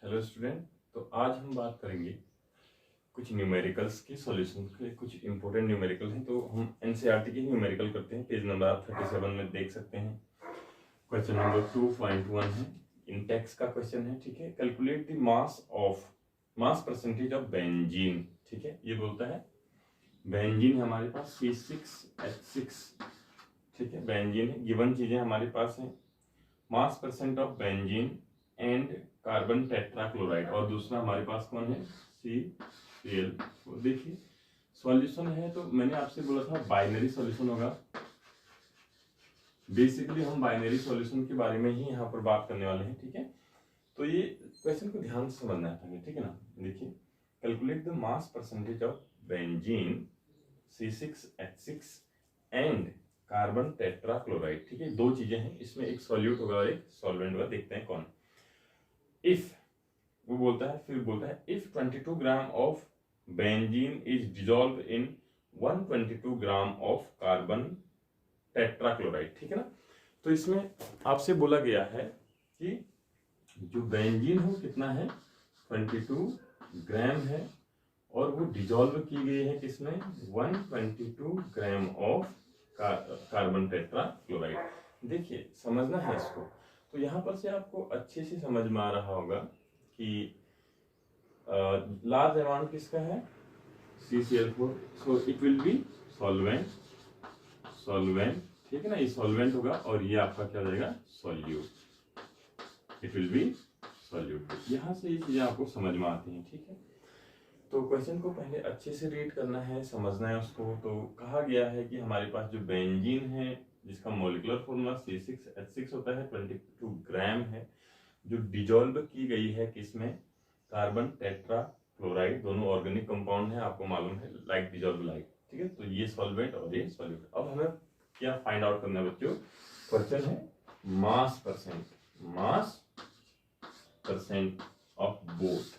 Hello student. तो आज हम बात करेंगे कुछ न्यूमेरिकल्स के सॉल्यूशन के। कुछ इंपॉर्टेंट न्यूमेरिकल हैं, तो हम एनसीईआरटी के न्यूमेरिकल करते हैं। पेज नंबर आप 37 में देख सकते हैं। क्वेश्चन नंबर 2.1 है, इन टेक्स्ट का क्वेश्चन है। ठीक है, calculate the mass percentage of benzene. ठीक है, ये बोलता है बेंजीन हमारे पास C6H6। ठीक है, बेंजीन है, गिवन चीजें हमारे पास हैं। मास percent of benzene and carbon tetrachloride, और दूसरा हमारे पास कौन है, CCl। देखिए सॉल्यूशन है, तो मैंने आपसे बोला था बाइनरी सॉल्यूशन होगा। बेसिकली हम बाइनरी सॉल्यूशन के बारे में ही यहाँ पर बात करने वाले हैं। ठीक है, तो ये क्वेश्चन को ध्यान से समझना है। ठीक है ना, देखिए calculate the mass percentage of benzene C6H6 and carbon tetrachloride. ठीक है, दो चीजें हैं, इसमें एक सॉल्यूट होगा और एक सॉल्वेंट होगा। देखते हैं कौन। इफ वो बोलता है, फिर बोलता है if 22 gram of benzene is dissolve in 122 gram of carbon tetrachloride. ठीक है ना, तो इसमें आपसे बोला गया है कि जो बेंजीन हो कितना है, 22 ग्राम है, और वो डिजॉल्व की गई है किसमें, 122 ग्राम ऑफ कार्बन टेट्राक्लोराइड। देखिए समझना है इसको, तो यहाँ पर से आपको अच्छे से समझ में आ रहा होगा कि लार्ज अमाउंट किसका है, CCl4, so it will be solvent. ठीक है ना, ये सॉल्वेंट होगा और ये आपका क्या हो जाएगा, solute. It will be solute. यहाँ से ये चीजें आपको समझ में आती हैं। ठीक है, तो क्वेश्चन को पहले अच्छे से रीड करना है, समझना है उसको। तो कहा गया है कि हमारे पास जो बेंजीन है जिसका मॉलिक्यूलर फॉर्मूला C6H6 होता है, 22 ग्राम है, जो डिजॉल्व की गई है किसमें, कार्बन टेट्राक्लोराइड। दोनों ऑर्गेनिक कंपाउंड है, आपको मालूम है, लाइक डिजॉल्व लाइक। ठीक है, तो ये सॉल्वेंट और ये सॉल्यूट। अब हमें क्या फाइंड आउट करना है बच्चों, क्वेश्चन है मास परसेंट ऑफ बोथ।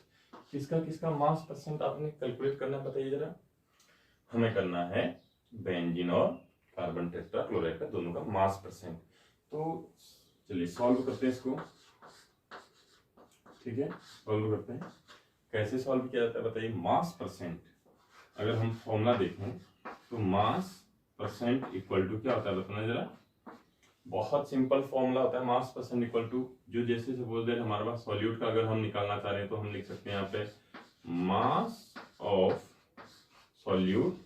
किसका किसका मास परसेंट आपने कैलकुलेट करना है, बताइए जरा। हमें करना है बेंजीन और कार्बन टेट्राक्लोराइड का, दोनों का मास परसेंट। तो चलिए सॉल्व करते हैं इसको। ठीक है, सॉल्व करते हैं। कैसे सॉल्व किया जाता है बताइए। मास परसेंट, अगर हम फॉर्मूला देखें तो मास परसेंट इक्वल टू क्या होता है, बताना जरा। बहुत सिंपल फॉर्मूला होता है, मास परसेंट इक्वल टू, जो जैसे सपोज दैट हमारे पास सॉल्यूट का अगर हम निकालना चाह रहे हैं तो हम लिख सकते हैं यहाँ पे mass of solute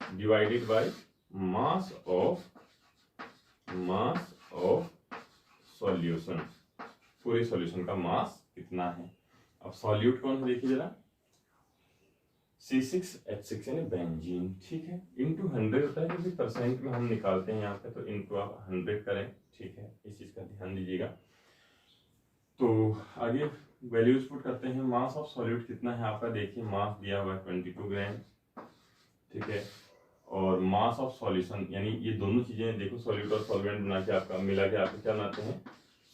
divided by mass of solution. पूरे सॉल्यूशन का मास कितना है। अब सॉल्यूट कौन है देखिए जरा, C6H6 यानी बेंजीन। ठीक है, इंटू 100 होता है, क्योंकि परसेंट में हम निकालते हैं यहाँ पे, तो इंटू आप 100 करें। ठीक है, इस चीज का ध्यान दीजिएगा। तो आगे वैल्यूज पुट करते हैं। मास ऑफ सॉल्यूट कितना है आपका, देखिए मास दिया हुआ है 22 ग्राम। ठीक है, और मास ऑफ सॉल्यूशन, यानी ये दोनों चीजें देखो, सॉल्यूट और सॉल्वेंट बना के आपका मिला के आपको क्या बनाते हैं,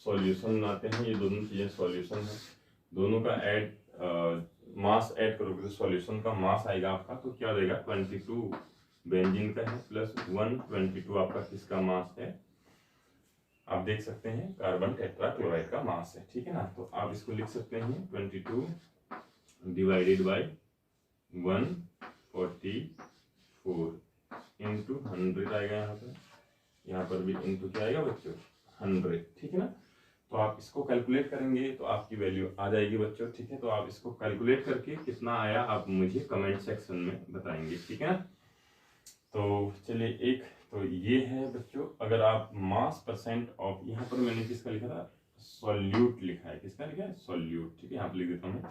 सॉल्यूशन बनाते हैं। ये दोनों चीजें सॉल्यूशन है, दोनों का ऐड मास ऐड करोगे तो सॉल्यूशन का मास आएगा आपका, तो क्या हो जाएगा, 22 बेंजीन का है प्लस 122 आपका किसका मास है, आप देख सकते हैं कार्बन टेट्राक्लोराइड का मास है। ठीक है ना, तो आप इसको लिख सकते हैं 22 डिवाइडेड बाय 144 इंटू 100 आएगा यहाँ पर भी इंटू क्या आएगा बच्चों, 100। ठीक है ना, तो आप इसको कैलकुलेट करेंगे तो आपकी वैल्यू आ जाएगी बच्चों। ठीक है, तो आप इसको कैलकुलेट करके कितना आया आप मुझे कमेंट सेक्शन में बताएंगे। ठीक है ना, तो चलिए एक तो ये है बच्चों। अगर आप मास परसेंट ऑफ, यहाँ पर मैंने किसका लिखा था, सॉल्यूट लिखा है, किसका लिखा है, सॉल्यूट। ठीक है, यहाँ पर लिख देता हूँ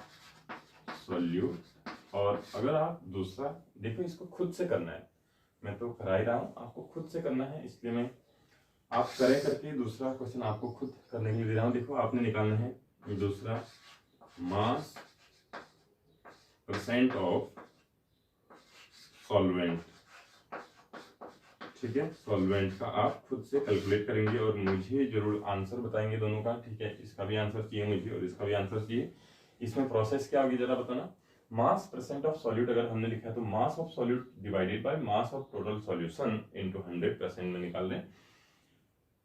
सॉल्यूट। और अगर आप दूसरा देखो, इसको खुद से करना है, मैं तो करा ही रहा हूँ, आपको खुद से करना है, इसलिए मैं आप करें करके दूसरा क्वेश्चन आपको खुद करने के लिए दे रहा हूँ। देखो आपने निकालना है दूसरा मास परसेंट ऑफ सॉल्वेंट। ठीक है, सॉल्वेंट का आप खुद से कैलकुलेट करेंगे और मुझे जरूर आंसर बताएंगे दोनों का। ठीक है, इसका भी आंसर चाहिए मुझे और इसका भी आंसर चाहिए। इसमें प्रोसेस क्या होगी जरा बताना। मास परसेंट ऑफ सॉल्यूट अगर हमने लिखा है तो mass of solute divided by mass of total solution into 100% में निकाल लें।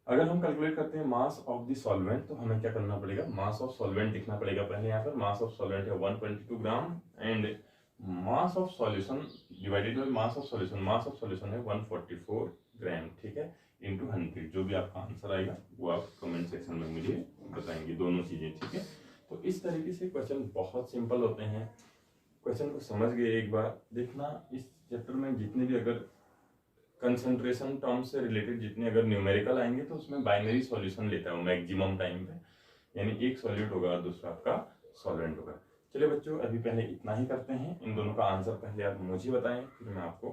अगर हम कैलकुलेट करते हैं मास ऑफ द सॉल्वेंट, तो हमें क्या करना पड़ेगा, मास ऑफ सॉल्वेंट लिखना पड़ेगा पहले। यहाँ पर मास ऑफ सॉल्वेंट है 122 gram and mass of solution divided by mass of solution, mass of solution है 144 ग्राम, ठीक है, इंटू 100। जो भी आपका आंसर आएगा वो आप कमेंट सेक्शन में मुझे बताएंगे, दोनों चीजें, ठीक है। तो इस तरीके से क्वेश्चन बहुत सिंपल होते हैं। क्वेश्चन को समझ गए एक बार देखना, इस चैप्टर में जितने भी अगर कंसंट्रेशन टर्म से रिलेटेड जितने अगर न्यूमेरिकल आएंगे तो उसमें बाइनरी सॉल्यूशन लेता है मैक्सिमम टाइम पे, यानी एक सॉल्यूट होगा और दूसरा आपका सॉल्वेंट होगा। चलिए बच्चों, अभी पहले इतना ही करते हैं, इन दोनों का आंसर पहले आप मुझे बताएं, फिर मैं आपको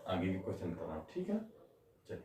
आगे के क्वेश्चन बताऊँ, ठीक है। चलिए।